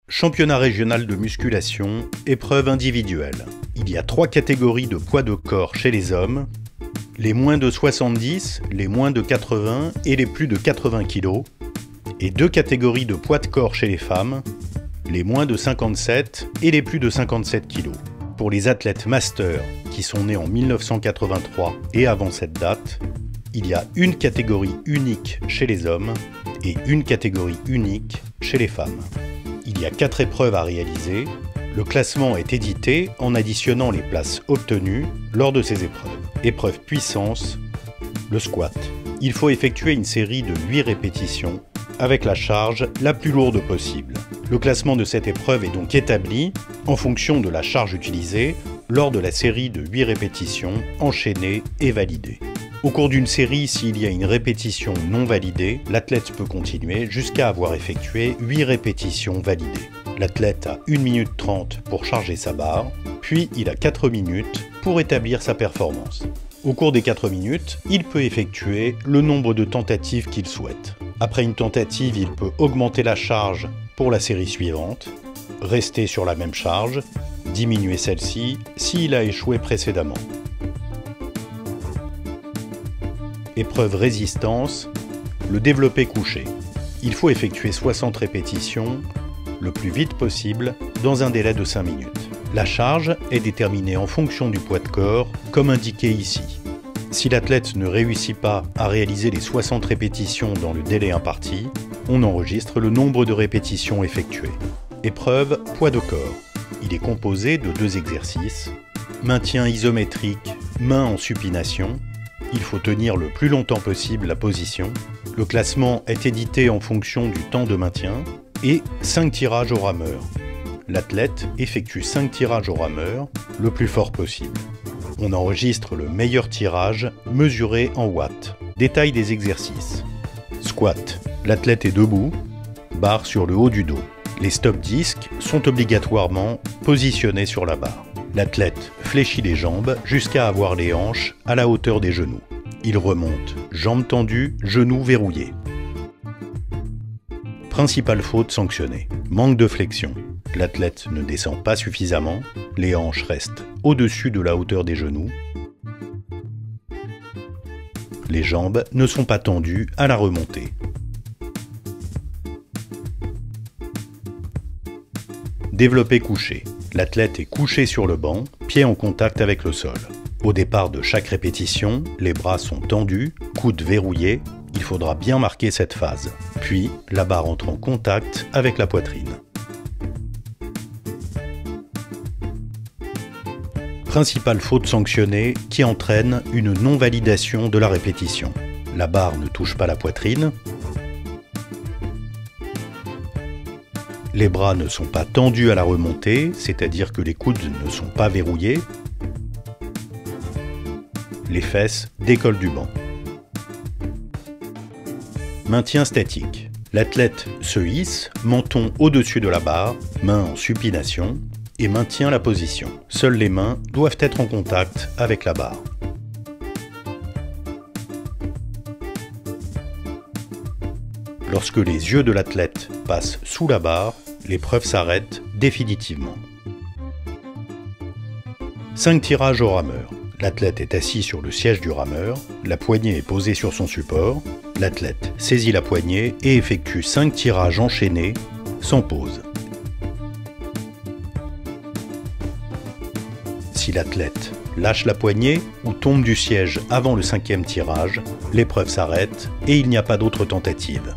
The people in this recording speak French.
Championnat régional de musculation, épreuve individuelle. Il y a 3 catégories de poids de corps chez les hommes, les moins de 70, les moins de 80 et les plus de 80 kg, et 2 catégories de poids de corps chez les femmes, les moins de 57 et les plus de 57 kg. Pour les athlètes masters qui sont nés en 1983 et avant cette date, il y a une catégorie unique chez les hommes et une catégorie unique chez les femmes. Il y a 4 épreuves à réaliser. Le classement est édité en additionnant les places obtenues lors de ces épreuves. Épreuve puissance, le squat. Il faut effectuer une série de 8 répétitions avec la charge la plus lourde possible. Le classement de cette épreuve est donc établi en fonction de la charge utilisée lors de la série de 8 répétitions enchaînées et validées. Au cours d'une série, s'il y a une répétition non validée, l'athlète peut continuer jusqu'à avoir effectué 8 répétitions validées. L'athlète a 1 minute 30 pour charger sa barre, puis il a 4 minutes pour établir sa performance. Au cours des 4 minutes, il peut effectuer le nombre de tentatives qu'il souhaite. Après une tentative, il peut augmenter la charge pour la série suivante, rester sur la même charge, diminuer celle-ci s'il a échoué précédemment. Épreuve résistance, le développé couché. Il faut effectuer 60 répétitions le plus vite possible dans un délai de 5 minutes. La charge est déterminée en fonction du poids de corps, comme indiqué ici. Si l'athlète ne réussit pas à réaliser les 60 répétitions dans le délai imparti, on enregistre le nombre de répétitions effectuées. Épreuve poids de corps. Il est composé de 2 exercices. Maintien isométrique, main en supination. Il faut tenir le plus longtemps possible la position. Le classement est édité en fonction du temps de maintien. Et 5 tirages au rameur. L'athlète effectue 5 tirages au rameur, le plus fort possible. On enregistre le meilleur tirage mesuré en watts. Détail des exercices. Squat. L'athlète est debout, barre sur le haut du dos. Les stop disques sont obligatoirement positionnés sur la barre. L'athlète fléchit les jambes jusqu'à avoir les hanches à la hauteur des genoux. Il remonte, jambes tendues, genoux verrouillés. Principale faute sanctionnée. Manque de flexion. L'athlète ne descend pas suffisamment, les hanches restent au-dessus de la hauteur des genoux. Les jambes ne sont pas tendues à la remontée. Développé couché. L'athlète est couché sur le banc, pieds en contact avec le sol. Au départ de chaque répétition, les bras sont tendus, coudes verrouillés. Il faudra bien marquer cette phase. Puis, la barre entre en contact avec la poitrine. Principale faute sanctionnée qui entraîne une non-validation de la répétition. La barre ne touche pas la poitrine. Les bras ne sont pas tendus à la remontée, c'est-à-dire que les coudes ne sont pas verrouillés. Les fesses décollent du banc. Maintien statique. L'athlète se hisse, menton au-dessus de la barre, main en supination, et maintient la position. Seules les mains doivent être en contact avec la barre. Lorsque les yeux de l'athlète passent sous la barre, l'épreuve s'arrête définitivement. 5 tirages au rameur. L'athlète est assis sur le siège du rameur, la poignée est posée sur son support, l'athlète saisit la poignée et effectue 5 tirages enchaînés, sans pause. Si l'athlète lâche la poignée ou tombe du siège avant le 5e tirage, l'épreuve s'arrête et il n'y a pas d'autre tentative.